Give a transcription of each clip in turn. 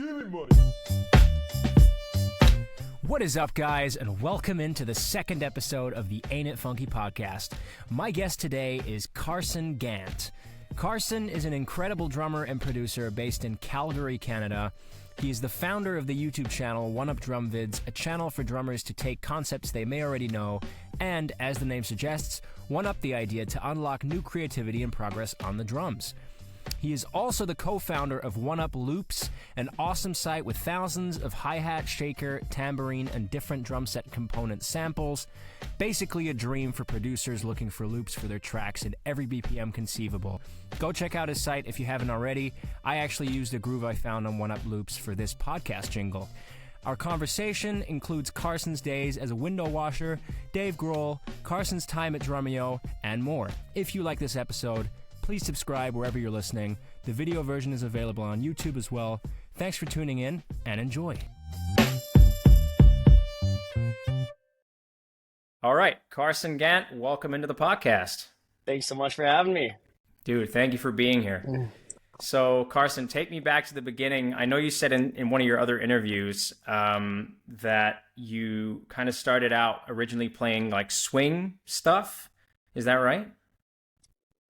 Stealing money. What is up, guys, and welcome into the second episode of the Ain't It Funky podcast. My guest today is Carson Gant. Carson is an incredible drummer and producer based in Calgary, Canada. He is the founder of the YouTube channel One Up Drum Vids, a channel for drummers to take concepts they may already know and, as the name suggests, one up the idea to unlock new creativity and progress on the drums. He is also the co-founder of One Up Loops, an awesome site with thousands of hi-hat, shaker, tambourine, and different drum set component samples. Basically a dream for producers looking for loops for their tracks at every BPM conceivable. Go check out his site if you haven't already. I actually used a groove I found on One Up Loops for this podcast jingle. Our conversation includes Carson's days as a window washer, Dave Grohl, Carson's time at Drumeo, and more. If you like this episode, please subscribe wherever you're listening. The video version is available on YouTube as well. Thanks for tuning in, and enjoy. All right, Carson Gant, welcome into the podcast. Thanks so much for having me. Dude, thank you for being here. So, Carson, take me back to the beginning. I know you said in one of your other interviews that you kind of started out originally playing like swing stuff. Is that right?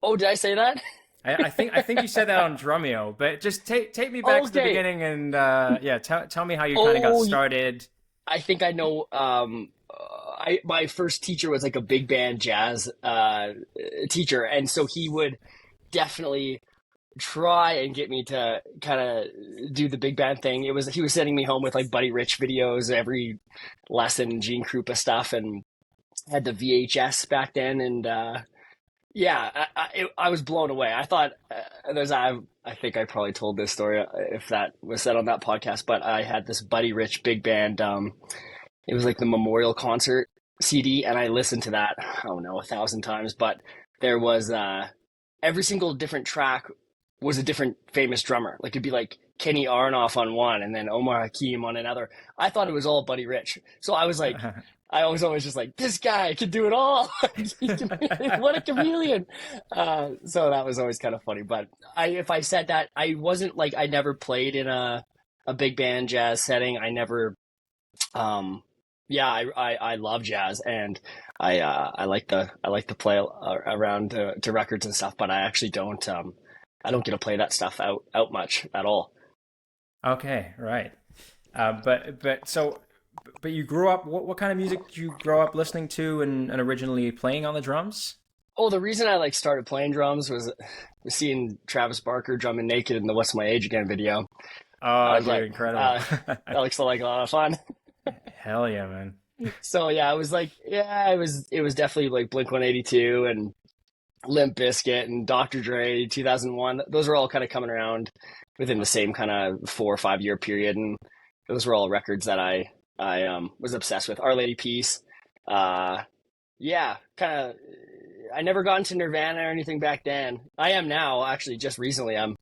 Oh, did I say that? I think you said that on Drumeo, but just take me back to the beginning and tell me how you kind of got started. I think I know. My first teacher was like a big band jazz teacher, and so he would definitely try and get me to kind of do the big band thing. He was sending me home with like Buddy Rich videos every lesson, Gene Krupa stuff, and had the VHS back then, and I was blown away. I thought I think I probably told this story if that was said on that podcast, but I had this Buddy Rich big band. It was like the memorial concert CD, and I listened to that, I don't know, 1,000 times, but there was every single different track was a different famous drummer. Like it'd be like Kenny Aronoff on one and then Omar Hakim on another. I thought it was all Buddy Rich. So I was like, I was always just like, this guy can do it all. What a chameleon. So that was always kind of funny. But if I said that, I wasn't like, I never played in a big band jazz setting. I never, I love jazz, and I like to play around to records and stuff, but I actually don't, I don't get to play that stuff out much at all. Okay. Right. But you grew up, what kind of music did you grow up listening to and originally playing on the drums? Oh, the reason I started playing drums was seeing Travis Barker drumming naked in the What's My Age Again video. Oh, dude, incredible. That looks like a lot of fun. Hell yeah, man. So yeah, it was definitely like Blink-182 and Limp Bizkit and Dr. Dre, 2001. Those were all kind of coming around within the same kind of 4 or 5 year period, and those were all records that I was obsessed with. Our Lady Peace. I never got into Nirvana or anything back then. I am now, actually, just recently. I'm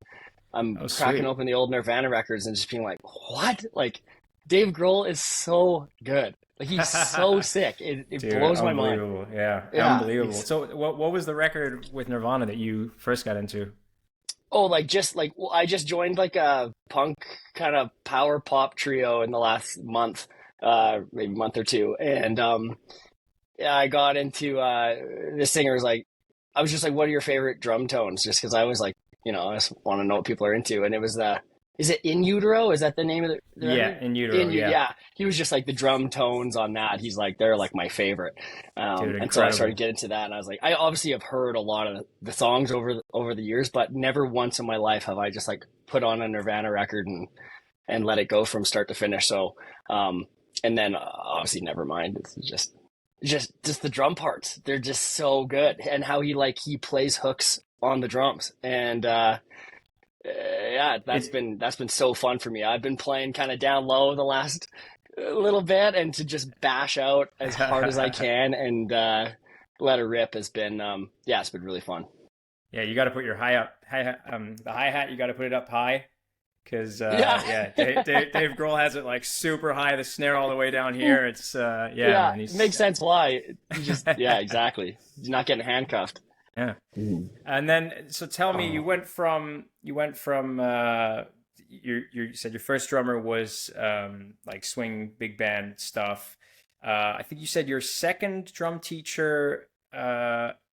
cracking open the old Nirvana records and just being like, what? Like, Dave Grohl is so good. Like, he's so sick. It Dude, blows my mind. Yeah, unbelievable. So what was the record with Nirvana that you first got into? Oh, I just joined like a punk kind of power pop trio in the last month, maybe month or two. And I got into the singer's like, I was just like, what are your favorite drum tones? Just because I was like, I just want to know what people are into. And it was is it In Utero? Is that the name of the Yeah, In Utero. Yeah. He was just like the drum tones on that. He's like, they're like my favorite. Dude, and so I started getting into that, and I was like, I obviously have heard a lot of the songs over the years, but never once in my life have I just like put on a Nirvana record and let it go from start to finish. So, and then obviously Nevermind. It's just the drum parts. They're just so good, and how he plays hooks on the drums, and that's been so fun for me. I've been playing kind of down low the last little bit, and to just bash out as hard as I can and let it rip has been it's been really fun. Yeah, you got to put your the hi-hat, you got to put it up high, because Dave Grohl has it like super high, the snare all the way down here. It's man, it makes sense why. Exactly. He's not getting handcuffed. Yeah. And then, so tell me, you went from you said your first drummer was like swing big band stuff. I think you said your second drum teacher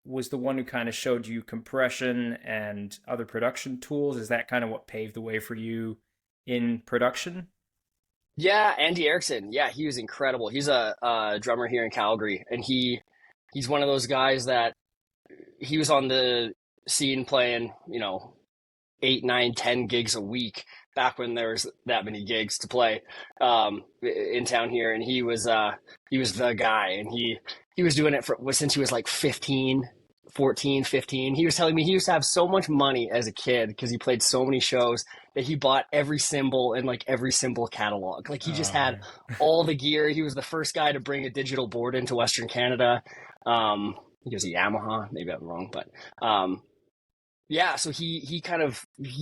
was the one who kind of showed you compression and other production tools. Is that kind of what paved the way for you in production? Yeah, Andy Erickson. Yeah, he was incredible. He's a drummer here in Calgary, and he's one of those guys that he was on the scene playing, 8, 9, 10 gigs a week back when there was that many gigs to play in town here, and he was the guy, and he was doing it since he was like 15, 14, 15. He was telling me he used to have so much money as a kid because he played so many shows that he bought every cymbal and like every cymbal catalog. Like he just Oh had man. all the gear. He was the first guy to bring a digital board into Western Canada. He was a Yamaha, maybe I'm wrong, but yeah, so he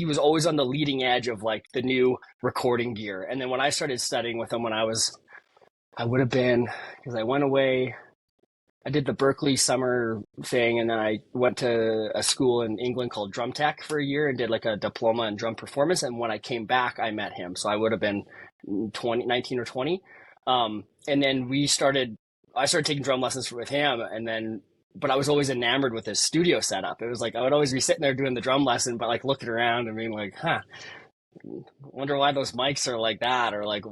was always on the leading edge of like the new recording gear. And then when I started studying with him when I would have been, because I went away, I did the Berkeley summer thing, and then I went to a school in England called Drum Tech for a year and did like a diploma in drum performance. And when I came back, I met him. So I would have been 19 or 20. And then I started taking drum lessons with him, but I was always enamored with his studio setup. It was like I would always be sitting there doing the drum lesson, but like looking around and being like, wonder why those mics are like that, or like,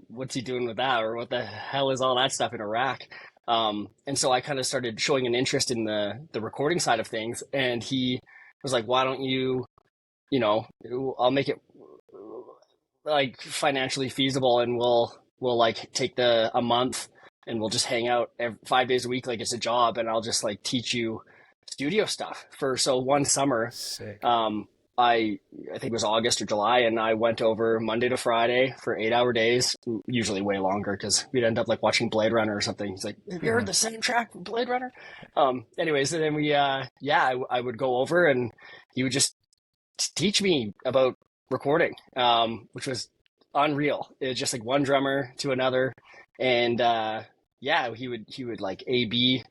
what's he doing with that, or what the hell is all that stuff in a rack? And so I kind of started showing an interest in the recording side of things, and he was like, why don't you, I'll make it like financially feasible, and we'll like take a month, and we'll just hang out 5 days a week like it's a job, and I'll just like teach you studio stuff so one summer. Sick. I think it was August or July, and I went over Monday to Friday for 8 hour days, usually way longer because we'd end up like watching Blade Runner or something. He's like, have you heard the soundtrack from Blade Runner? Anyways, and then I would go over, and he would just teach me about recording, which was unreal. It was just like one drummer to another, and he would like A/B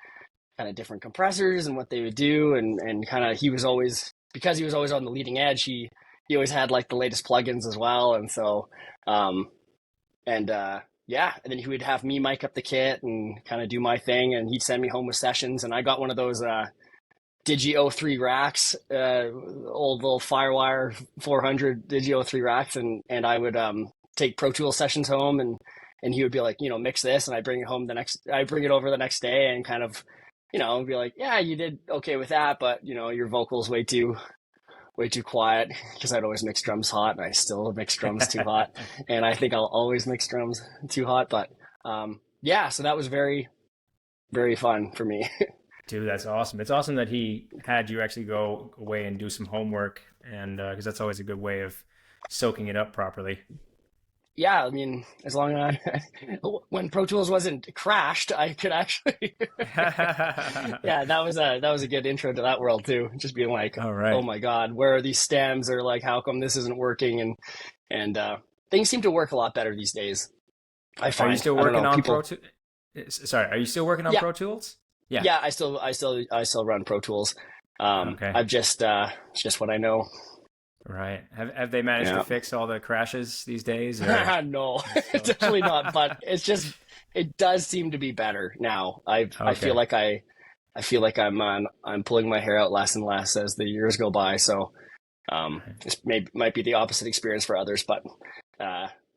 kind of different compressors and what they would do, and kind of he was always, because he was always on the leading edge, he always had like the latest plugins as well, and so and then he would have me mic up the kit and kind of do my thing, and he'd send me home with sessions, and I got one of those Digi 03 racks, old little Firewire 400 Digi 03 racks, and I would take Pro Tools sessions home, and he would be like, mix this, and I bring it over the next day, and kind of, be like, yeah, you did okay with that, but your vocals way too quiet, because I'd always mix drums hot, and I still mix drums too hot, and I think I'll always mix drums too hot, but yeah, so that was very, very fun for me. Dude, that's awesome. It's awesome that he had you actually go away and do some homework, and because that's always a good way of soaking it up properly. Yeah, I mean, as long as when Pro Tools wasn't crashed, I could actually, yeah, that was a good intro to that world too. Just being like, All oh right. my God, where are these stems? Or like, how come this isn't working? And things seem to work a lot better these days. I Are you find, still I don't working know, on people. Sorry, are you still working on Yeah, Pro Tools? Yeah. yeah, I still run Pro Tools. Okay. I've it's just what I know. Right. Have they managed to Yeah. fix all the crashes these days, or No, still? definitely not. But it does seem to be better now. I feel Okay. like I'm pulling my hair out less and less as the years go by. So Right. this might be the opposite experience for others. But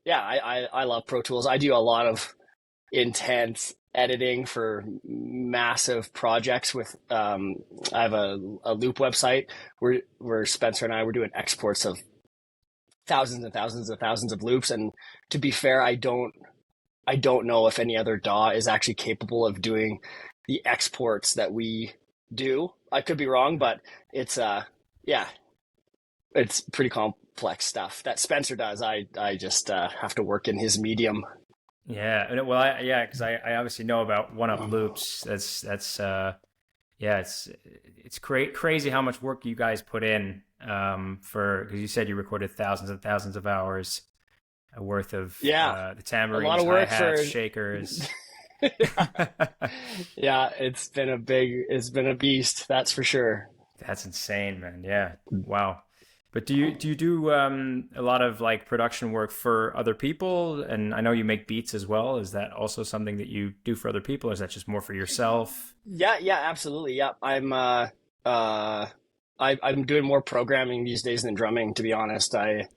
yeah, I love Pro Tools. I do a lot of intense editing for massive projects with I have a loop website where Spencer and I were doing exports of thousands and thousands and thousands of loops. And to be fair, I don't know if any other DAW is actually capable of doing the exports that we do. I could be wrong, but it's yeah, it's pretty complex stuff that Spencer does. I just have to work in his medium. Yeah. Well, yeah, because I obviously know about one-up loops. That's yeah, it's crazy how much work you guys put in for, because you said you recorded thousands and thousands of hours worth of Yeah, the a lot tambourines, of work for hi-hats, shakers. yeah, it's been a beast, that's for sure. That's insane, man. Yeah. Wow. But do you do a lot of like production work for other people? And I know you make beats as well. Is that also something that you do for other people, or is that just more for yourself? Yeah, yeah, absolutely. Yeah, uh I'm doing more programming these days than drumming, to be honest. Okay.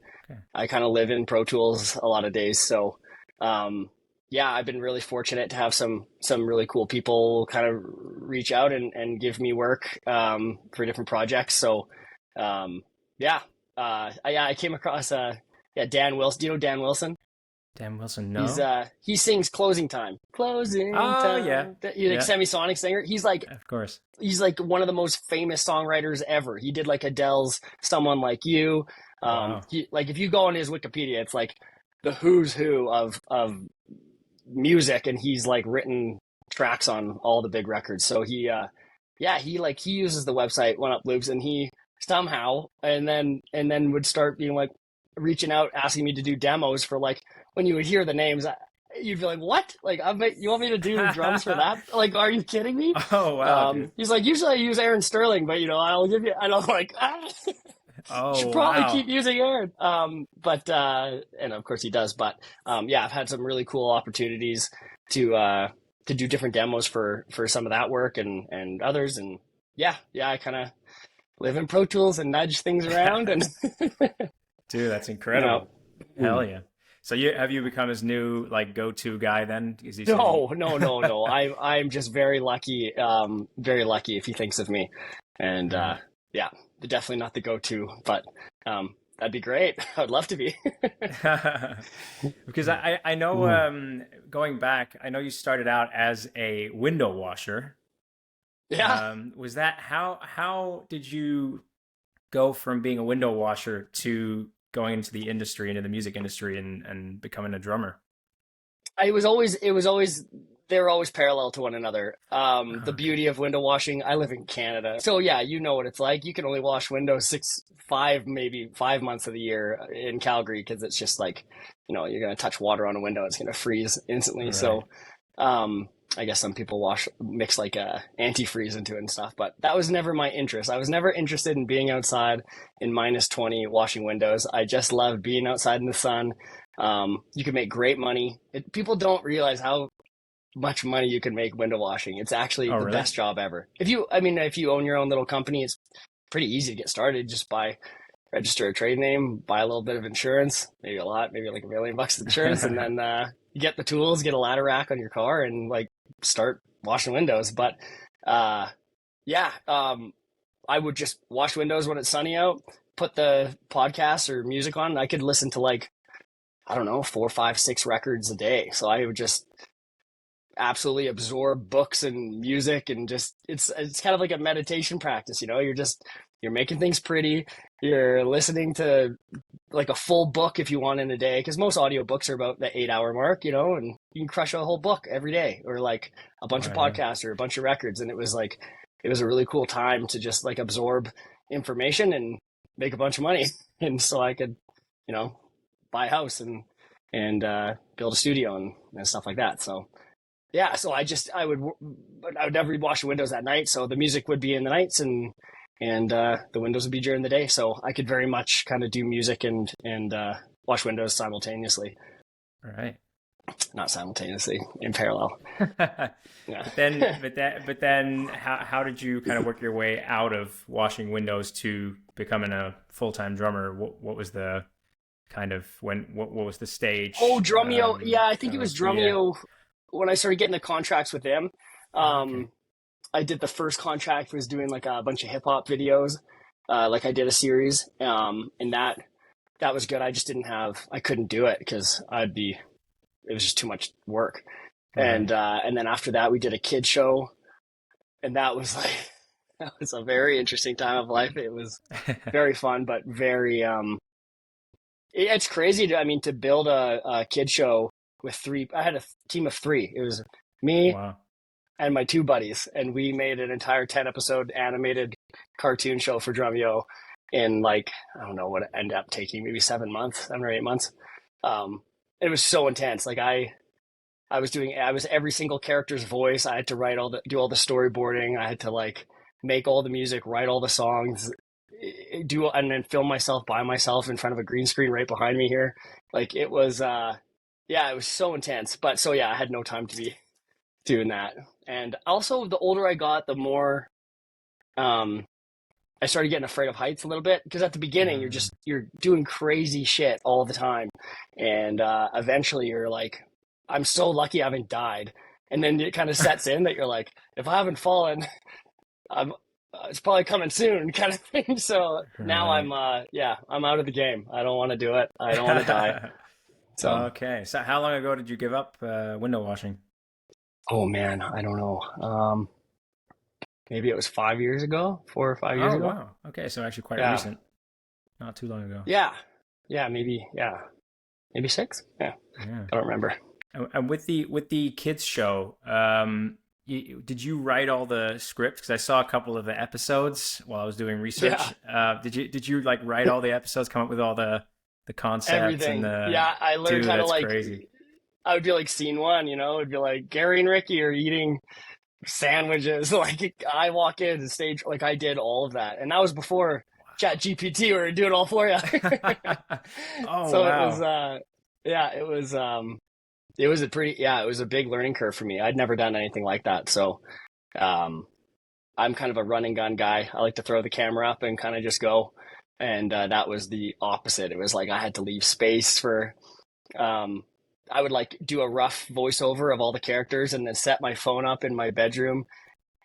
I kind of live in Pro Tools a lot of days, so um yeah, I've been really fortunate to have some really cool people kind of reach out and give me work for different projects. So um yeah, yeah, I came across yeah, Dan Wilson. Do you know Dan Wilson? Dan Wilson, He's no. he sings Closing Time. Closing Oh yeah, Time. You like yeah, semisonic singer. of course. He's like one of the most famous songwriters ever. He did like Adele's Someone Like You. Wow. He like if you go on his Wikipedia, it's like the who's who of music, and he's like written tracks on all the big records. So yeah, he uses the website One Up Loops, and he somehow and then would start being like reaching out asking me to do demos for like when you would hear the names, you'd be like, what? Like, you want me to do drums for that? Like, are you kidding me? Oh wow, dude. He's like, usually I use Aaron Sterling, but I'll give you, and I'm like, Oh should probably wow. keep using Aaron. And of course he does, but, yeah, I've had some really cool opportunities to do different demos for some of that work and others. And yeah, I kind of live in Pro Tools and nudge things around and, Dude, that's you know, incredible. Hell yeah. So have you become his new like go-to guy then? Because he said no, no, no, no. I'm just very lucky if he thinks of me, and right. yeah, definitely not the go-to, but that'd be great. I'd love to be. Because I know Mm. going back, I know you started out as a window washer. Yeah. Was that how did you go from being a window washer to going into the industry, into the music industry, and becoming a drummer? It was always they were always parallel to one another. The Okay. beauty of window washing. I live in Canada, so yeah, you know what it's like. You can only wash windows maybe 5 months of the year in Calgary because it's just like, you're gonna touch water on a window, it's gonna freeze instantly. Right. So, I guess some people mix like antifreeze into it and stuff, but that was never my interest. I was never interested in being outside in -20 washing windows. I just loved being outside in the sun. You can make great money. People don't realize how much money you can make window washing. It's actually Oh, the really? best job ever. If you own your own little company, it's pretty easy to get started. Just register a trade name, buy a little bit of insurance, maybe a lot, maybe like $1 million of insurance, and then you get the tools, get a ladder rack on your car, and like start washing windows. But uh, yeah, I would just wash windows when it's sunny out, put the podcast or music on, and I could listen to like, I don't know, 4, 5, 6 records a day. So I would just absolutely absorb books and music, and just it's kind of like a meditation practice. You're making things pretty. You're listening to like a full book if you want in a day, because most audiobooks are about the 8 hour mark, and you can crush a whole book every day, or like a bunch of Right. podcasts or a bunch of records. And it was a really cool time to just like absorb information and make a bunch of money. And so I could, you know, buy a house and build a studio and stuff like that. So yeah, so I would never wash the windows at night. So the music would be in the nights, and the windows would be during the day. So I could very much kind of do music and wash windows simultaneously, Right. not simultaneously, in parallel. Yeah. But then, how did you kind of work your way out of washing windows to becoming a full-time drummer? What was the kind of what was the Oh, stage Drumeo. Yeah, I think it was for you? Drumeo when I started getting the contracts with them. Oh, okay. Um, I did the first contract was doing like a bunch of hip hop videos. Like I did a series, and that was good. I couldn't do it because it was just too much work. Right. And then after that, we did a kid show, and that was like, that was a very interesting time of life. It was very fun, but it's crazy to build a kid show with three. I had a team of three. It was me Wow. and my two buddies, and we made an entire 10 episode animated cartoon show for Drumeo in like, I don't know what it ended up taking, maybe 7 months, 7 or 8 months. Um, it was so intense. Like I was every single character's voice. I had to do all the storyboarding. I had to like make all the music, write all the songs. do and then film myself by myself in front of a green screen right behind me here. Like it was, yeah, it was so intense. But so yeah, I had no time to be doing that. And also, the older I got, the more um, I started getting afraid of heights a little bit because at the beginning you're doing crazy shit all the time, and eventually you're like, I'm so lucky I haven't died, and then it kind of sets in that you're like, if I haven't fallen, I'm it's probably coming soon, kind of thing. So now Right. yeah, I'm out of the game. I don't want to do it. I don't want to die. So, Okay. So how long ago did you give up window washing? oh man, I don't know. Maybe it was 5 years ago, 4 or 5 years Oh, ago. wow. Okay, so actually quite Yeah, recent, not too long ago. yeah, yeah, maybe six. Yeah, Yeah. I don't remember. And with the kids show, did you write all the scripts? Because I saw a couple of the episodes while I was doing Yeah, research. Did you like write all the episodes, come up with all the concepts and everything. the Yeah, I learned dude, how to that's like. crazy. I would be like scene one, it'd be like Gary and Ricky are eating sandwiches. Like I walk in the stage, like I did all of that, and that was before Chat GPT where it do it all for you. Oh, So it was, wow. yeah, it was a pretty, yeah, it was a big learning curve for me. I'd never done anything like that, so um, I'm kind of a run and gun guy. I like to throw the camera up and kind of just go, and that was the opposite. It was like I had to leave space for. Um, I would like do a rough voiceover of all the characters and then set my phone up in my bedroom.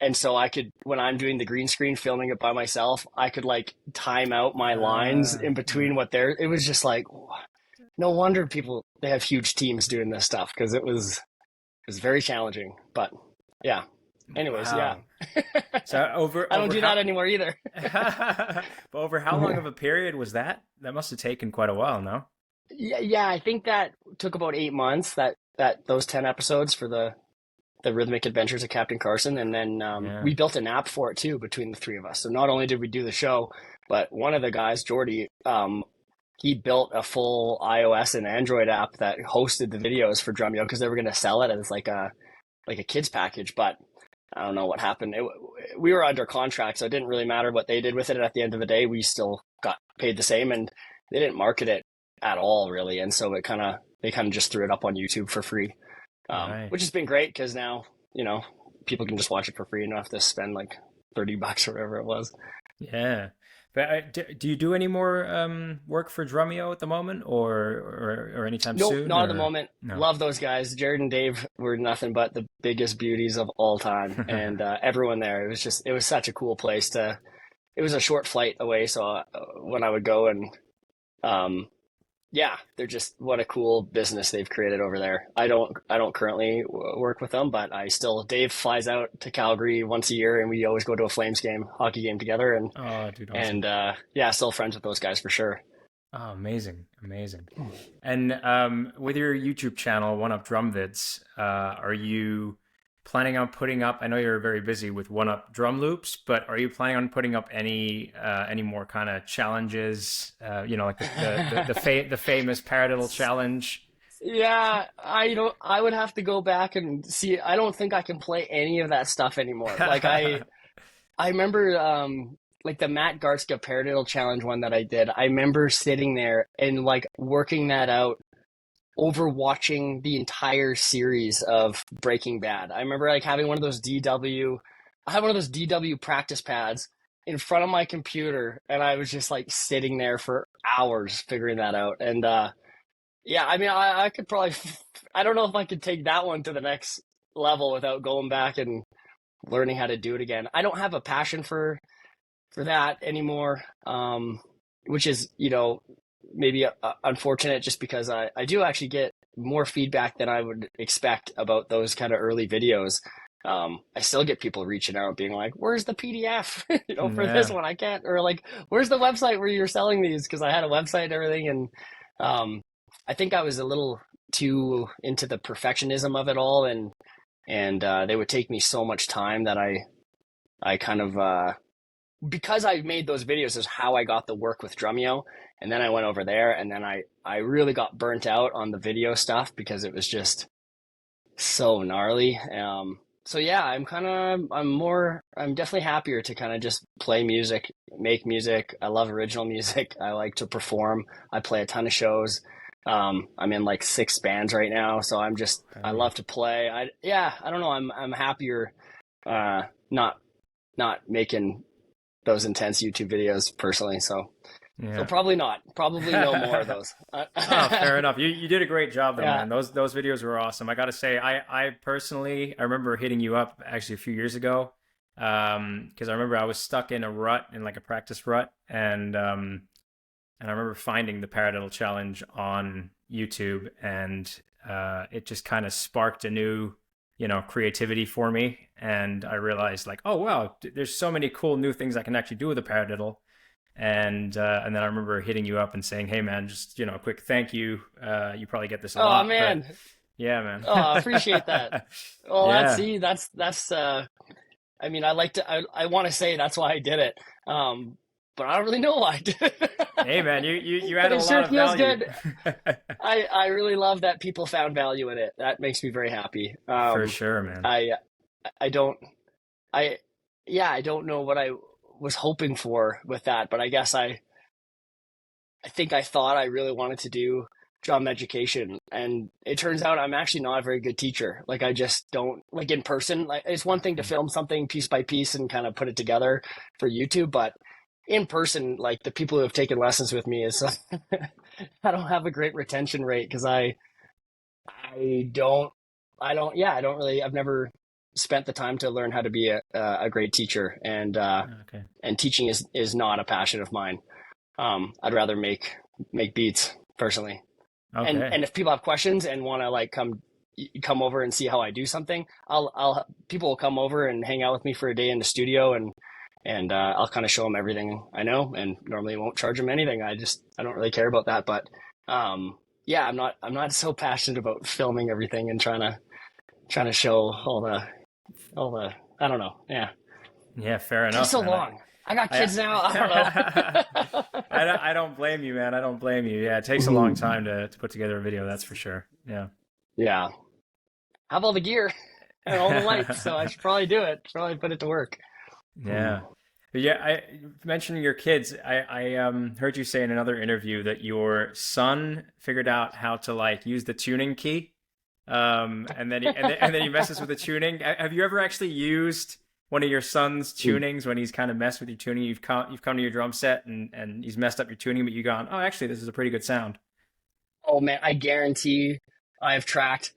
And so I could, when I'm doing the green screen filming it by myself, I could like time out my lines in between it was just like, no wonder they have huge teams doing this stuff because it was very challenging. But yeah, anyways, yeah, Wow. So I don't do that anymore either. but over how long of a period was that? That must have taken quite a while, no? Yeah, yeah, I think that took about 8 months. That those 10 episodes for the Rhythmic Adventures of Captain Carson, and then Yeah. we built an app for it too between the three of us. So not only did we do the show, but one of the guys, Jordy, he built a full iOS and Android app that hosted the videos for Drumeo because they were going to sell it as like a kids package. But I don't know what happened. We were under contract, so it didn't really matter what they did with it. At the end of the day, we still got paid the same, and they didn't market it at all, really. And so they kind of just threw it up on YouTube for free, Right. which has been great because now people can just watch it for free and don't have to spend like $30 or whatever it was. Yeah. But do you do any more work for Drumeo at the moment, or anytime Nope, soon, not at the or moment. no? Love those guys. Jared and Dave were nothing but the biggest beauties of all time, and everyone there. It was such a cool place to. It was a short flight away, so when I would go and um, yeah, they're just what a cool business they've created over there. I don't currently work with them, but I still Dave flies out to Calgary once a year, and we always go to a Flames game, hockey game together, Oh, dude, awesome. and yeah, still friends with those guys for sure. Oh, amazing, amazing. And with your YouTube channel, One Up Drum Vids, are you planning on putting up? I know you're very busy with One Up Drum Loops, but are you planning on putting up any more kind of challenges? Like the famous paradiddle challenge. Yeah, I don't. I would have to go back and see. I don't think I can play any of that stuff anymore. Like I remember like the Matt Garska Paradiddle Challenge one that I did. I remember sitting there and like working that out over watching the entire series of Breaking Bad. I remember like having one of those DW I had one of those DW practice pads in front of my computer and I was just like sitting there for hours figuring that out. And yeah, I mean I could probably I don't know if I could take that one to the next level without going back and learning how to do it again. I don't have a passion for that anymore, which is maybe unfortunate just because I do actually get more feedback than I would expect about those kind of early videos. I still get people reaching out being like, "Where's the PDF? For this Yeah. one, I can't." Or like, "Where's the website where you're selling these?" Because I had a website and everything, and um, I think I was a little too into the perfectionism of it all, and they would take me so much time that I kind of because I made those videos is how I got the work with Drumeo. And then I went over there and then I really got burnt out on the video stuff because it was just so gnarly. So yeah, I'm definitely happier to kind of just play music, make music. I love original music. I like to perform. I play a ton of shows. I'm in like six bands right now, so I Wow. love to play. I don't know. I'm happier, uh, not not making those intense YouTube videos personally. So Yeah. probably not. Probably no more of those. Oh, fair enough. You did a great job though, Yeah. man. Those videos were awesome. I got to say, I personally I remember hitting you up actually a few years ago, because I remember I was stuck in a rut, in like a practice rut, and I remember finding the Paradiddle Challenge on YouTube, and it just kind of sparked a new, creativity for me. And I realized, like, oh wow, there's so many cool new things I can actually do with a paradiddle. And then I remember hitting you up and saying, hey man, just a quick thank you. You probably get this a Oh lot, but man. yeah, man. Oh, I appreciate that. Well, Yeah. that's I mean, I want to say that's why I did it. But I don't really know why I did it. Hey man, you But added it a lot sure of feels value. good. I really love that people found value in it. That makes me very happy. For sure, man. I I don't I yeah, I don't know what I was hoping for with that, but I think I thought I really wanted to do drum education, and it turns out I'm actually not a very good teacher. Like I just don't like in person. Like it's one thing to film something piece by piece and kind of put it together for YouTube, but in person, like the people who have taken lessons with me is I don't have a great retention rate because I don't I don't really I've never spent the time to learn how to be a great teacher, Okay. and teaching is not a passion of mine. I'd rather make beats personally. Okay. And if people have questions and want to like come over and see how I do something, I'll people will come over and hang out with me for a day in the studio, and I'll kind of show them everything I know, and normally won't charge them anything. I don't really care about that, but yeah, I'm not so passionate about filming everything and trying to show all the I don't know. Yeah, Yeah, fair it takes enough, so man. long. I got I kids now. I don't know. I don't blame you, man. I don't blame you. Yeah, it takes a long time to put together a video, that's for sure. Yeah. Yeah, have all the gear and all the lights, so I should probably do it. Probably put it to work. Yeah. But yeah, I mentioning your kids. I heard you say in another interview that your son figured out how to like use the tuning key. And then he messes with the tuning. Have you ever actually used one of your son's tunings when he's kind of messed with your tuning? You've come to your drum set and he's messed up your tuning, but you gone, oh, actually, this is a pretty good sound. Oh man, I guarantee I've tracked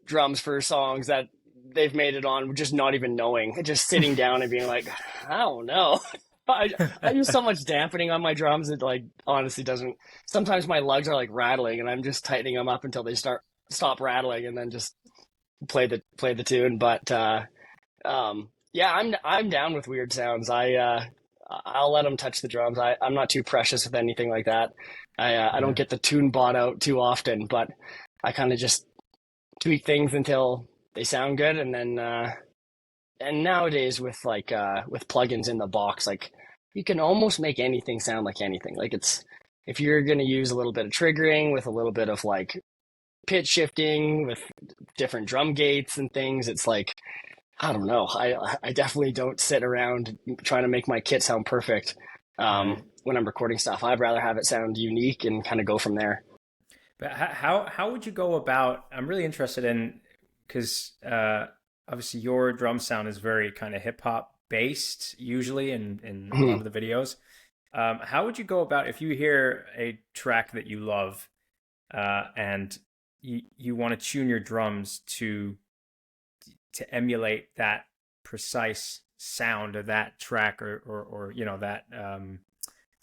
drums for songs that they've made it on just not even knowing, just sitting down and being like, I don't know. I use so much dampening on my drums that like honestly doesn't. Sometimes my lugs are like rattling, and I'm just tightening them up until they stop rattling, and then just play the tune. But yeah, I'm down with weird sounds. I'll let them touch the drums. I'm not too precious with anything like that. I don't Yeah. get the tune bought out too often, but I kind of just tweak things until they sound good, and then and nowadays with plugins in the box, like you can almost make anything sound like anything. Like it's if you're gonna use a little bit of triggering with a little bit of like pitch shifting with different drum gates and things, it's like I don't know. I definitely don't sit around trying to make my kit sound perfect. Right. When I'm recording stuff, I'd rather have it sound unique and kind of go from there. But how would you go about? I'm really interested in because obviously your drum sound is very kind of hip hop based usually in a lot of the videos. How would you go about if you hear a track that you love and you want to tune your drums to emulate that precise sound of that track or that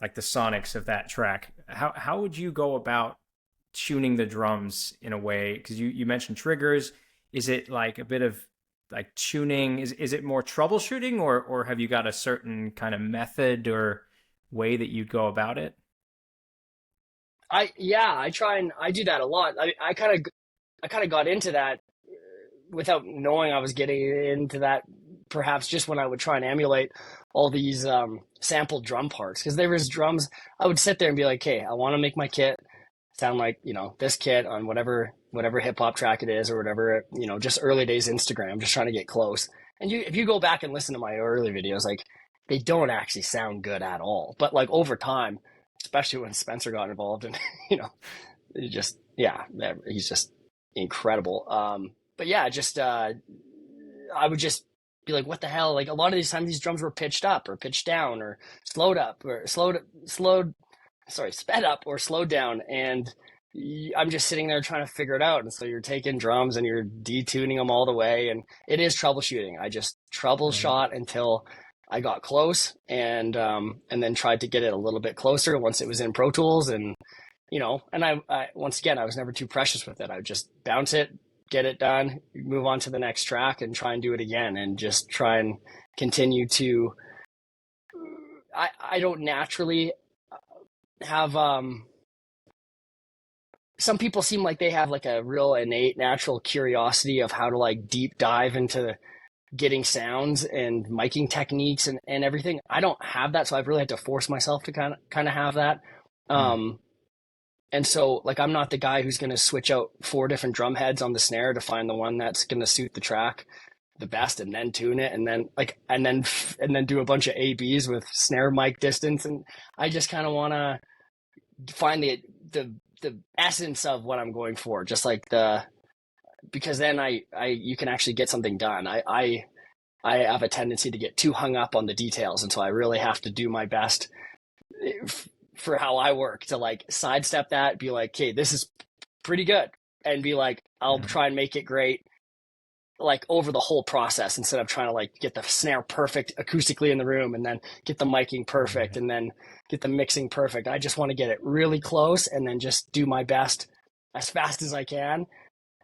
like the sonics of that track? How would you go about tuning the drums in a way, because you mentioned triggers? Is it like a bit of like tuning? Is it more troubleshooting, or have you got a certain kind of method or way that you'd go about it? I try and I do that a lot. I kind of got into that without knowing I was getting into that. Perhaps just when I would try and emulate all these sampled drum parts, because there was drums. I would sit there and be like, "Okay, I want to make my kit. sound like, this kid on whatever hip hop track it is or whatever, just early days Instagram, just trying to get close. And if you go back and listen to my early videos, like they don't actually sound good at all. But like over time, especially when Spencer got involved and, it just, yeah, he's just incredible. But yeah, just, I would just be like, what the hell? Like a lot of these times these drums were pitched up or pitched down or sped up or sped up or slowed down. And I'm just sitting there trying to figure it out. And so you're taking drums and you're detuning them all the way. And it is troubleshooting. I just troubleshot until I got close and then tried to get it a little bit closer once it was in Pro Tools. And, and I once again, I was never too precious with it. I would just bounce it, get it done, move on to the next track and try and do it again and just try and continue to, I don't naturally have, some people seem like they have like a real innate natural curiosity of how to like deep dive into getting sounds and miking techniques and everything. I don't have that. So I've really had to force myself to kind of have that. And so like, I'm not the guy who's going to switch out 4 different drum heads on the snare to find the one that's going to suit the track the best and then tune it. And then and then do a bunch of ABs with snare mic distance. And I just kind of want to find the essence of what I'm going for. Just like because then you can actually get something done. I have a tendency to get too hung up on the details. And so I really have to do my best for how I work to like sidestep that, be like, okay, this is pretty good. And be like, I'll try and make it great, like over the whole process instead of trying to like get the snare perfect acoustically in the room and then get the miking perfect and then get the mixing perfect. I just want to get it really close and then just do my best as fast as I can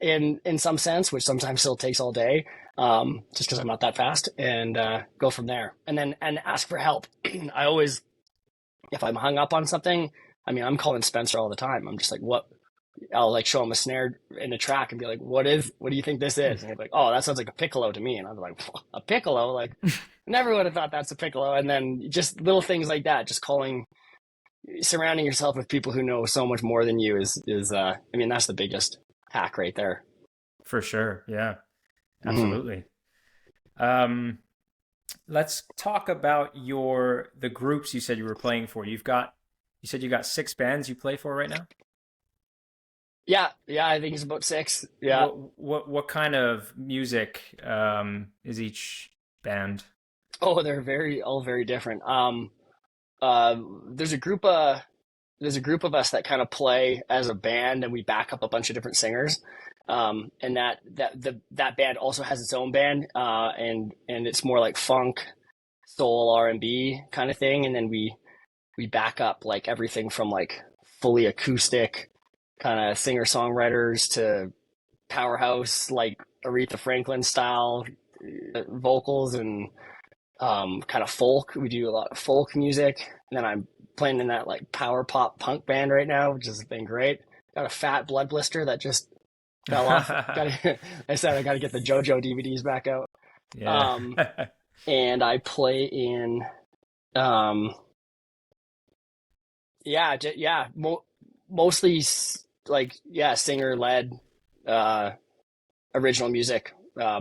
in some sense, which sometimes still takes all day, just because I'm not that fast, and go from there. And ask for help. I always, if I'm hung up on something, I mean, I'm calling Spencer all the time. I'm just like, I'll like show him a snare in a track and be like, what do you think this is? And he'll be like, oh, that sounds like a piccolo to me. And I'm like, a piccolo? Like, never would have thought that's a piccolo. And then just little things like that, just surrounding yourself with people who know so much more than you is I mean, that's the biggest hack right there. For sure. Yeah, absolutely. Let's talk about the groups you said you were playing for. You said you got 6 bands you play for right now? Yeah, I think it's about 6. Yeah. What kind of music is each band? Oh, they're all very different. There's a group of us that kind of play as a band, and we back up a bunch of different singers. And that band also has its own band, and it's more like funk, soul, R&B kind of thing. And then we back up like everything from like fully acoustic kind of singer-songwriters to powerhouse, like Aretha Franklin style vocals and kind of folk. We do a lot of folk music. And then I'm playing in that like power pop punk band right now, which has been great. Got a fat blood blister that just fell off. I said I got to get the JoJo DVDs back out. Yeah. And I play in, mostly like, singer-led original music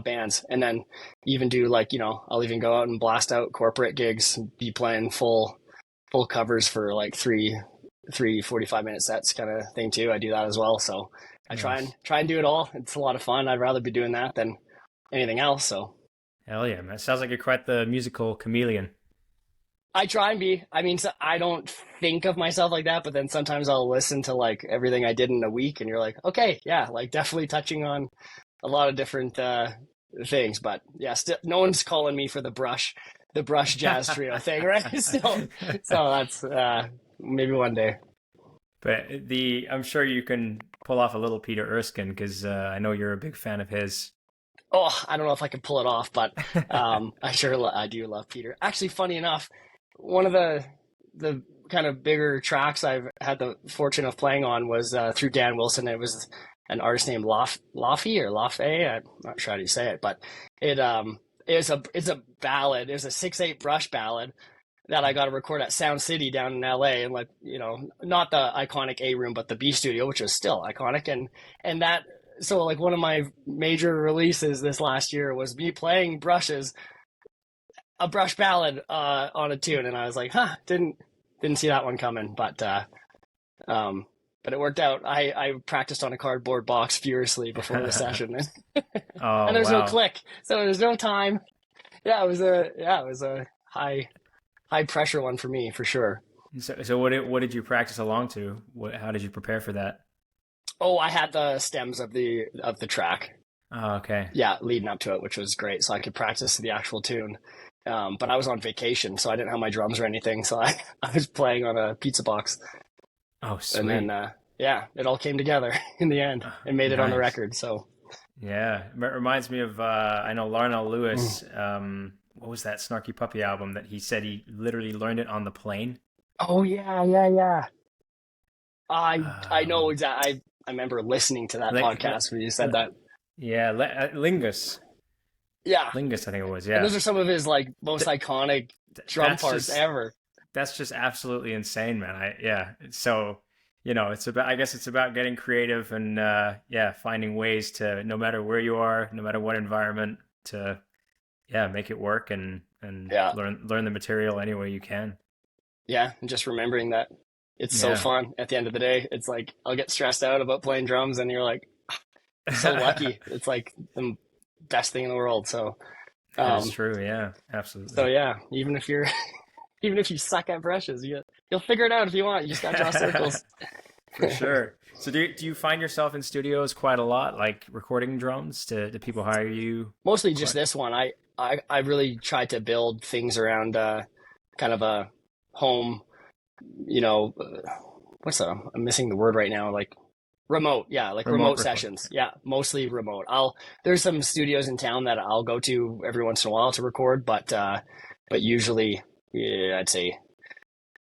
bands. And then even do like, I'll even go out and blast out corporate gigs, be playing full covers for like three 45-minute sets kind of thing too. I do that as well. So I try and do it all. It's a lot of fun. I'd rather be doing that than anything else. So hell yeah, man. Sounds like you're quite the musical chameleon. I try and be. I mean, so I don't think of myself like that, but then sometimes I'll listen to like everything I did in a week and you're like, okay, yeah, like definitely touching on a lot of different things. But yeah, still no one's calling me for the brush jazz trio thing, right? So that's maybe one day. But I'm sure you can pull off a little Peter Erskine, because I know you're a big fan of his. Oh, I don't know if I can pull it off, but I do love Peter. Actually, funny enough, one of the kind of bigger tracks I've had the fortune of playing on was through Dan Wilson. It was an artist named Laffy or Lafay. I'm not sure how to say it, but it's a ballad. It's a 6/8 brush ballad that I got to record at Sound City down in LA, and like, you know, not the iconic A room, but the B studio, which was still iconic. And that, so like one of my major releases this last year was me playing brushes, a brush ballad on a tune, and I was like, didn't see that one coming, but it worked out. I practiced on a cardboard box furiously before the session, Oh, and there's no wow. click, so there's no time. It was a high pressure one for me for sure. So what did you practice along to? How did you prepare for that? Oh, I had the stems of the track, Oh, okay. yeah, leading up to it, which was great, so I could practice the actual tune. But I was on vacation, so I didn't have my drums or anything, so I was playing on a pizza box, Oh, and then sweet. yeah, it all came together in the end and made it on the Nice. record. So Yeah, it reminds me of I know Larnell mm. Lewis. What was that Snarky Puppy album that he said he literally learned it on the plane? Oh yeah, yeah, yeah. I know Um, exactly. I remember listening to that li, li, podcast where you said that. yeah, Lingus, Yeah, Lingus, I think it was. and Yeah, those are some of his like most Th- iconic drum that's parts just ever. absolutely insane, man. Yeah. So, it's about, I guess it's about getting creative and yeah, finding ways to, no matter where you are, no matter what environment, to yeah, make it work and Yeah, learn the material any way you can. yeah, and just remembering that it's so Yeah. fun. At the end of the day, it's like I'll get stressed out about playing drums, and you're like so lucky. It's like the best thing in the world. That is Um, true. Yeah, so absolutely. yeah, even if you're even if you suck at brushes, you'll figure it out if you want. You just gotta draw circles. For sure. So do you find yourself in studios quite a lot, like recording drums? Do people hire you Mostly just quite? this one. I really tried to build things around kind of a home, you know, I'm missing the word right now, like remote. Yeah, like Remote remote record. sessions. Yeah, mostly remote. There's some studios in town that I'll go to every once in a while to record, but usually, yeah, I'd say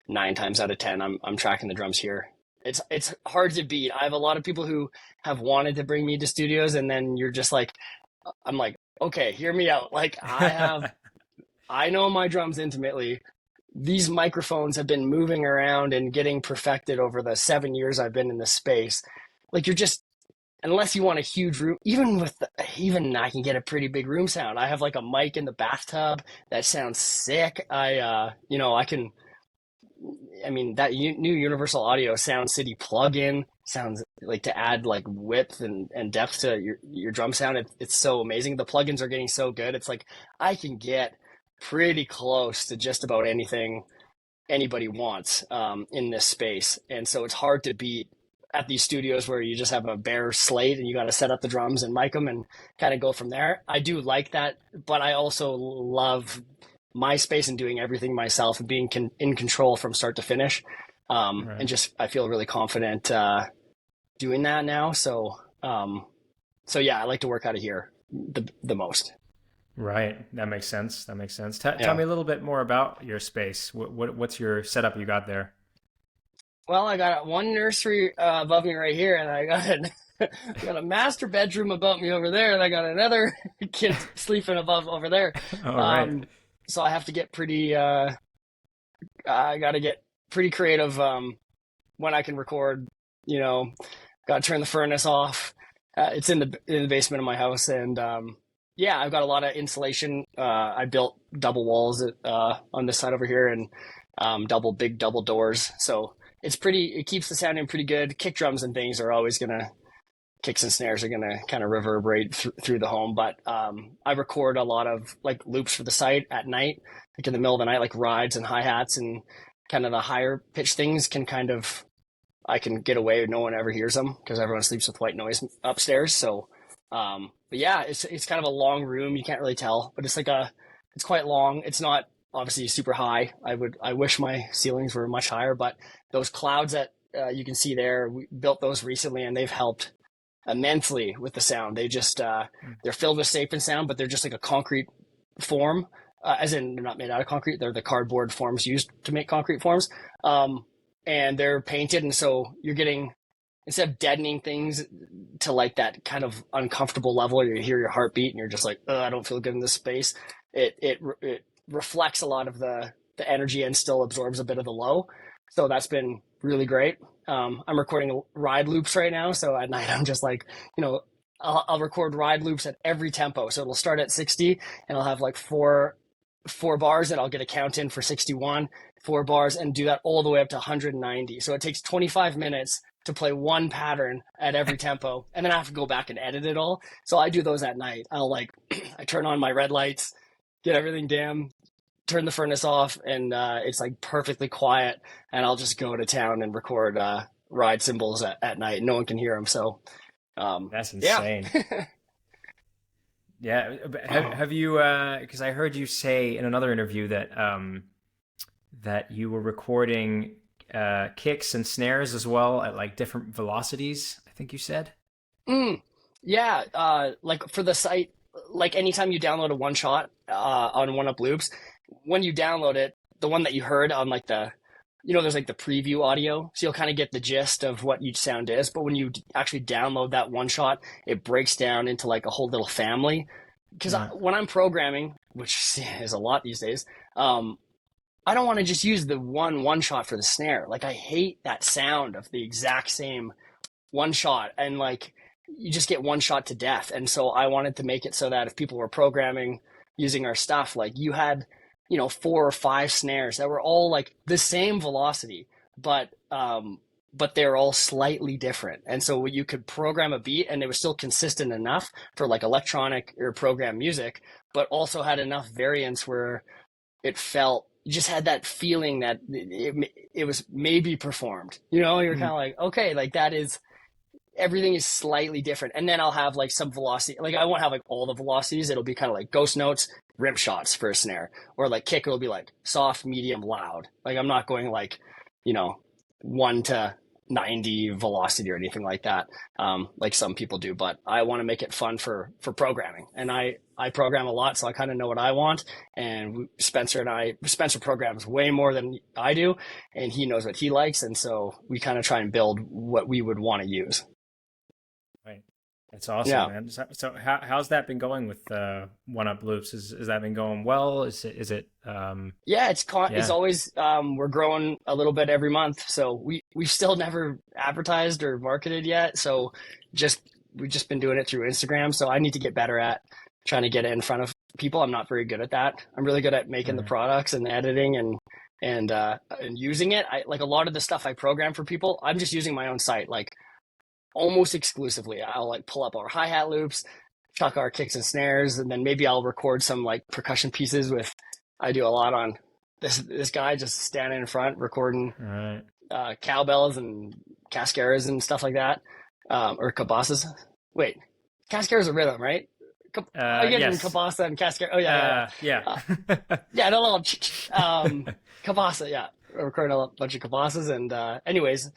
9 times out of 10, I'm tracking the drums here. It's hard to beat. I have a lot of people who have wanted to bring me to studios, and then you're just like, I'm like, okay, hear me out. Like I know my drums intimately. These microphones have been moving around and getting perfected over the 7 years I've been in this space. Like you're just, unless you want a huge room, even I can get a pretty big room sound. I have like a mic in the bathtub that sounds sick. I can. I mean, that new Universal Audio Sound City plugin sounds like to add like width and depth to your drum sound. It's so amazing. The plugins are getting so good. It's like I can get pretty close to just about anything anybody wants in this space, and so it's hard to beat at these studios where you just have a bare slate and you got to set up the drums and mic them and kind of go from there. I do like that, but I also love my space and doing everything myself and being in control from start to finish. And Right. just I feel really confident doing that now. So yeah, I like to work out of here the most. Right. That makes sense. That makes sense. Tell Yeah. me a little bit more about your space. What's your setup you got there? Well, I got one nursery above me right here, and I got a master bedroom above me over there, and I got another kid sleeping above over there. All right. Um, so I have to get pretty. I got to get pretty creative when I can record. You know, got to turn the furnace off. It's in the basement of my house, and yeah, I've got a lot of insulation. I built double walls on this side over here, and double doors. So it's pretty. It keeps the sounding pretty good. Kick drums and things are always gonna kicks and snares are gonna kind of reverberate through the home. But I record a lot of like loops for the site at night, like in the middle of the night, like rides and hi hats and kind of the higher pitch things can kind of I can get away. No one ever hears them because everyone sleeps with white noise upstairs. But yeah, it's kind of a long room. You can't really tell, but it's quite long. It's not obviously super high. I wish my ceilings were much higher, but those clouds that you can see there, we built those recently, and they've helped immensely with the sound. They're filled with safe and sound, but they're just like a concrete form, as in they're not made out of concrete. They're the cardboard forms used to make concrete forms. And they're painted, and so you're getting, instead of deadening things to like that kind of uncomfortable level where you hear your heartbeat and you're just like, I don't feel good in this space. It reflects a lot of the the energy and still absorbs a bit of the low. So that's been really great. I'm recording ride loops right now. So at night, I'm just like, I'll record ride loops at every tempo. So it'll start at 60 and I'll have like four bars and I'll get a count in for 61, 4 bars, and do that all the way up to 190. So it takes 25 minutes to play one pattern at every tempo. And then I have to go back and edit it all. So I do those at night. I turn on my red lights, get everything dim, turn the furnace off, and it's like perfectly quiet. And I'll just go to town and record ride cymbals at night. No one can hear them. So that's insane. Yeah. Have you, because I heard you say in another interview that that you were recording kicks and snares as well at like different velocities, I think you said. Yeah. Like for the site, like anytime you download a one shot on One Up Loops, when you download it, the one that you heard on like there's like the preview audio, so you'll kind of get the gist of what each sound is. But when you actually download that one shot, it breaks down into like a whole little family. Because when I'm programming, which is a lot these days, I don't want to just use the one shot for the snare. Like I hate that sound of the exact same one shot, and like you just get one shot to death. And so I wanted to make it so that if people were programming using our stuff, like you had 4 or 5 snares that were all like the same velocity, but they're all slightly different. And so you could program a beat and it was still consistent enough for like electronic or program music, but also had enough variance where it felt, you just had that feeling that it was maybe performed. You're kind of like, okay, like that is, everything is slightly different. And then I'll have like some velocity, like I won't have like all the velocities. It'll be kind of like ghost notes, rim shots for a snare, or like kick, it'll be like soft, medium, loud. Like I'm not going like, 1 to 90 velocity or anything like that, like some people do. But I want to make it fun for programming. And I program a lot, so I kind of know what I want. And Spencer programs way more than I do, and he knows what he likes. And so we kind of try and build what we would want to use. Right. That's awesome, man. So how's that been going with One Up Loops? Has that been going well? Is it? Yeah, it's always we're growing a little bit every month. So we've still never advertised or marketed yet. So we've just been doing it through Instagram. So I need to get better at trying to get it in front of people. I'm not very good at that. I'm really good at making the products and editing and using it. I like a lot of the stuff I program for people, I'm just using my own site, like almost exclusively. I'll like pull up our hi-hat loops, chuck our kicks and snares, and then maybe I'll record some like percussion pieces I do a lot on this guy just standing in front recording cowbells and cascaras and stuff like that, or cabasas. Wait, cascara's a rhythm, right? I get yes. Cabasa and cascara. Oh yeah. Yeah, no little cabasa. Yeah, recording a bunch of cabasas and anyways,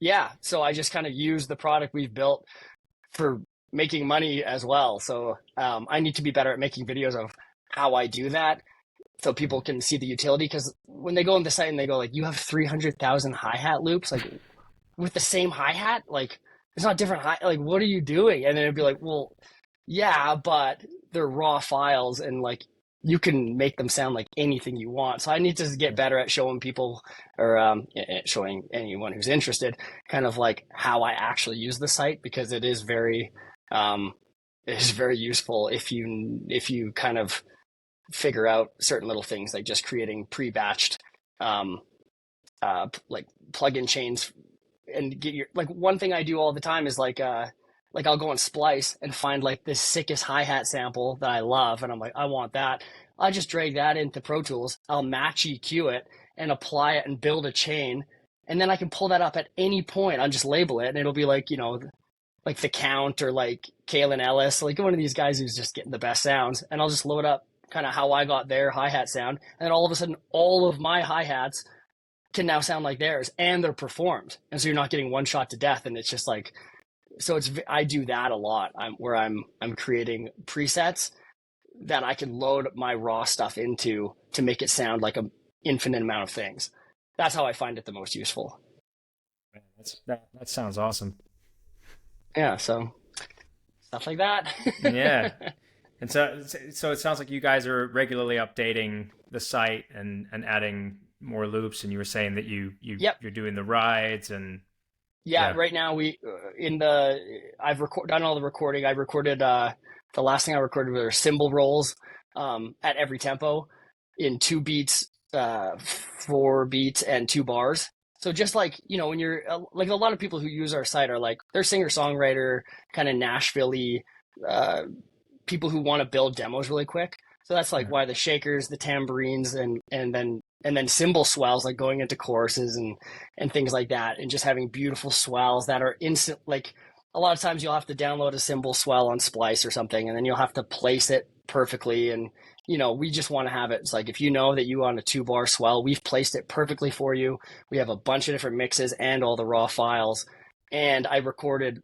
yeah. So I just kind of use the product we've built for making money as well. So I need to be better at making videos of how I do that, so people can see the utility. Because when they go on the site and they go like, you have 300,000 hi-hat loops, like with the same hi-hat, like it's not different like what are you doing? And then it'd be like, well, yeah, but they're raw files and like you can make them sound like anything you want. So I need to get better at showing people, or showing anyone who's interested, kind of like how I actually use the site, because it is very useful if you kind of figure out certain little things, like just creating pre-batched like plugin chains, and get your, like one thing I do all the time is like I'll go on Splice and find like this sickest hi-hat sample that I love, and I'm like, I want that. I just drag that into Pro Tools, I'll match EQ it and apply it and build a chain, and then I can pull that up at any point. I'll just label it and it'll be like, like The Count or like Kalen Ellis, like one of these guys who's just getting the best sounds, and I'll just load up kind of how I got their hi-hat sound, and all of a sudden all of my hi-hats can now sound like theirs, and they're performed, and so you're not getting one shot to death. And it's just like, so I do that a lot. I'm creating presets that I can load my raw stuff into to make it sound like an infinite amount of things. That's how I find it the most useful. That sounds awesome. Yeah, so stuff like that. Yeah. And so it sounds like you guys are regularly updating the site and adding more loops, and you were saying that Yep. you're doing the rides and Yeah, yeah. right now done all the recording. I recorded the last thing I recorded were cymbal rolls at every tempo in 2 beats, 4 beats, and 2 bars. So just like, when you're like a lot of people who use our site are like they're singer-songwriter, kind of Nashville-y uh, people who want to build demos really quick. So that's like Yeah. why the shakers, the tambourines, and then cymbal swells, like going into choruses and things like that, and just having beautiful swells that are instant. Like a lot of times you'll have to download a cymbal swell on Splice or something, and then you'll have to place it perfectly. And we just want to have it. It's like if you know that you want a 2 bar swell, we've placed it perfectly for you. We have a bunch of different mixes and all the raw files, and I recorded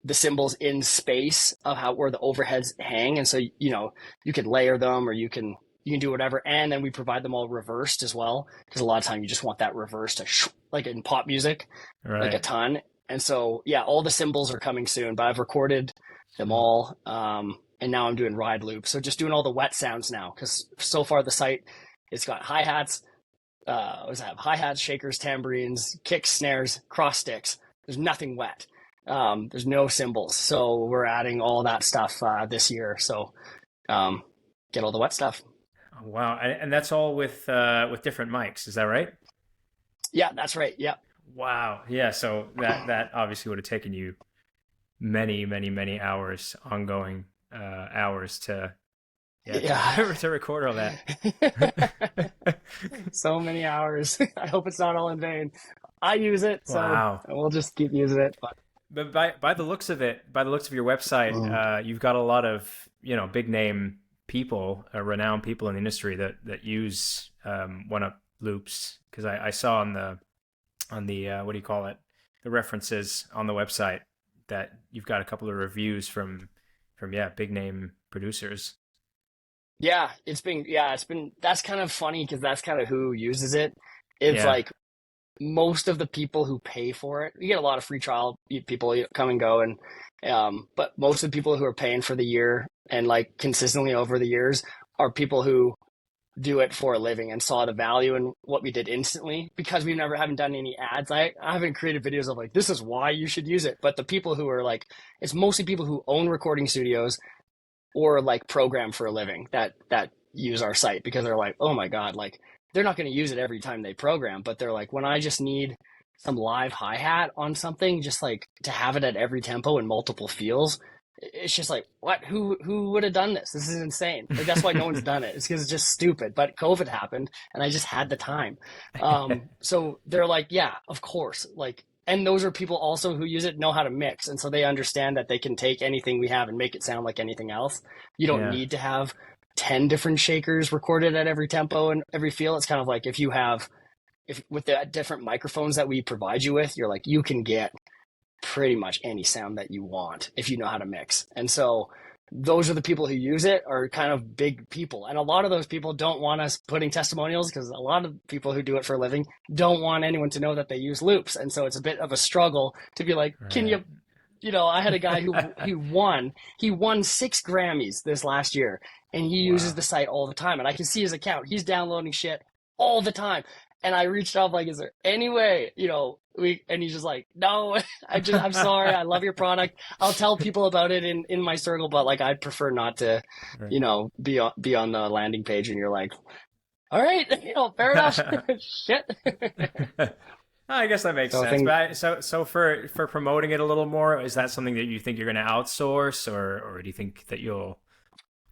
the cymbals in space of how where the overheads hang, and so you can layer them, or you can do whatever, and then we provide them all reversed as well, because a lot of time you just want that reversed to like in pop music, like a Right. ton. And so yeah, all the cymbals are coming soon, but I've recorded them Sweet. all, and now I'm doing ride loops, so just doing all the wet sounds now, because so far the site, it's got hi-hats, what does it have? Hi-hats, shakers, tambourines, kicks, snares, cross sticks. There's nothing wet. There's no cymbals. So we're adding all that stuff this year. So um, get all the wet stuff. Oh, wow. And that's all with different mics, is that right? Yeah, that's right. Yeah. Wow. Yeah. So that obviously would have taken you many, many, many hours, ongoing hours to yeah Yeah. to record all that. So many hours. I hope it's not all in vain. I use it, so Wow. we'll just keep using it. But But by the looks of it, by the looks of your website, mm. you've got a lot of big name people, renowned people in the industry that use one up loops. Because I saw on the what do you call it, the references on the website that you've got a couple of reviews from yeah, big name producers. It's been that's kind of funny, because that's kind of who uses it. It's Yeah. like most of the people who pay for it, you get a lot of free trial people come and go, and but most of the people who are paying for the year and like consistently over the years are people who do it for a living and saw the value in what we did instantly, because we never haven't done any ads. I haven't created videos of like, this is why you should use it. But the people who are like, it's mostly people who own recording studios or like program for a living that use our site, because they're like, oh my God, like they're not going to use it every time they program, but they're like, when I just need some live hi-hat on something, just like to have it at every tempo in multiple feels, it's just like, what, who would have done this? This is insane. Like that's why no one's done it. It's because it's just stupid. But COVID happened and I just had the time. So they're like, yeah, of course. Like, and those are people also who use it, know how to mix, and so they understand that they can take anything we have and make it sound like anything else. You don't Yeah. need to have 10 different shakers recorded at every tempo and every feel. It's kind of like if with the different microphones that we provide you with, you're like, you can get pretty much any sound that you want if you know how to mix. And so those are the people who use it, are kind of big people. And a lot of those people don't want us putting testimonials, because a lot of people who do it for a living don't want anyone to know that they use loops. And so it's a bit of a struggle to be like, can Right. you, I had a guy who he won 6 Grammys this last year, and he uses Wow. the site all the time. And I can see his account. He's downloading shit all the time. And I reached out like, is there any way, and he's just like, no, I'm sorry. I love your product. I'll tell people about it in my circle, but like, I'd prefer not to, Right. be on the landing page. And you're like, all right, fair enough. Shit. I guess that makes So sense. things, But so for promoting it a little more, is that something that you think you're going to outsource, or do you think that you'll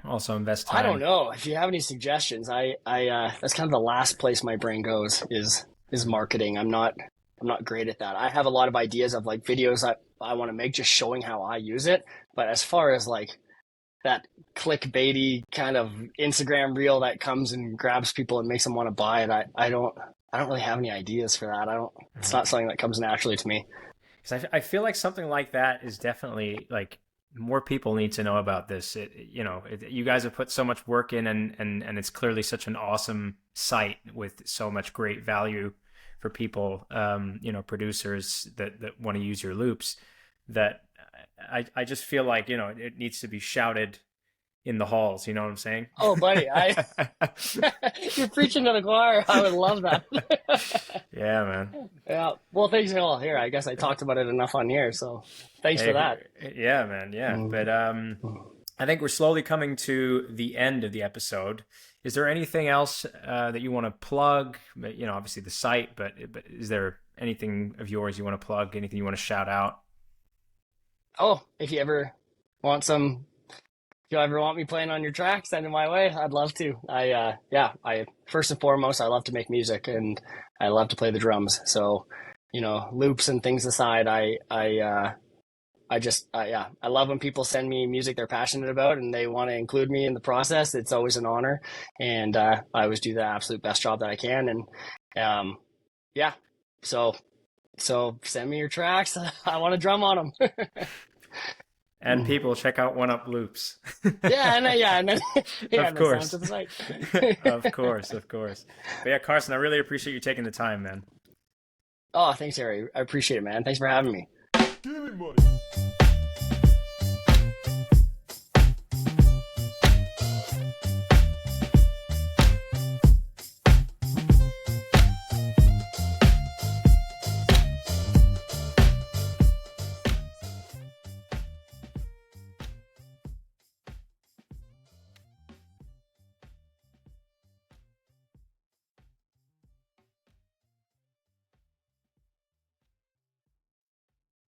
also invest I don't time? know. If you have any suggestions, that's kind of the last place my brain goes is marketing. I'm not great at that. I have a lot of ideas of like videos I want to make just showing how I use it. But as far as like that clickbaity kind of Instagram reel that comes and grabs people and makes them want to buy it, I don't really have any ideas for that. It's Right. not something that comes naturally to me. Because I feel like something like that is definitely like more people need to know about this. You guys have put so much work in, and it's clearly such an awesome site with so much great value for people, producers that want to use your loops. That I just feel like it needs to be shouted in the halls. You know what I'm saying? Oh, buddy, you're preaching to the choir. I would love that. Yeah, man. Yeah. Well, thanks. Well, here, I guess I talked about it enough on here, so thanks for Hey, that. yeah, man. Yeah. Mm. But I think we're slowly coming to the end of the episode. Is there anything else that you want to plug? You know, obviously the site, but is there anything of yours you want to plug? Anything you want to shout out? Oh, if you ever want some, if you ever want me playing on your track, send it my way. I'd love to. I first and foremost, I love to make music and I love to play the drums. So, loops and things aside, I love when people send me music they're passionate about and they want to include me in the process. It's always an honor, and I always do the absolute best job that I can. And yeah, so send me your tracks. I want to drum on them. And people check out One Up Loops. Yeah, and then Of course. to the site. Of course. But yeah, Carson, I really appreciate you taking the time, man. Oh, thanks, Harry. I appreciate it, man. Thanks for having me. Give me money.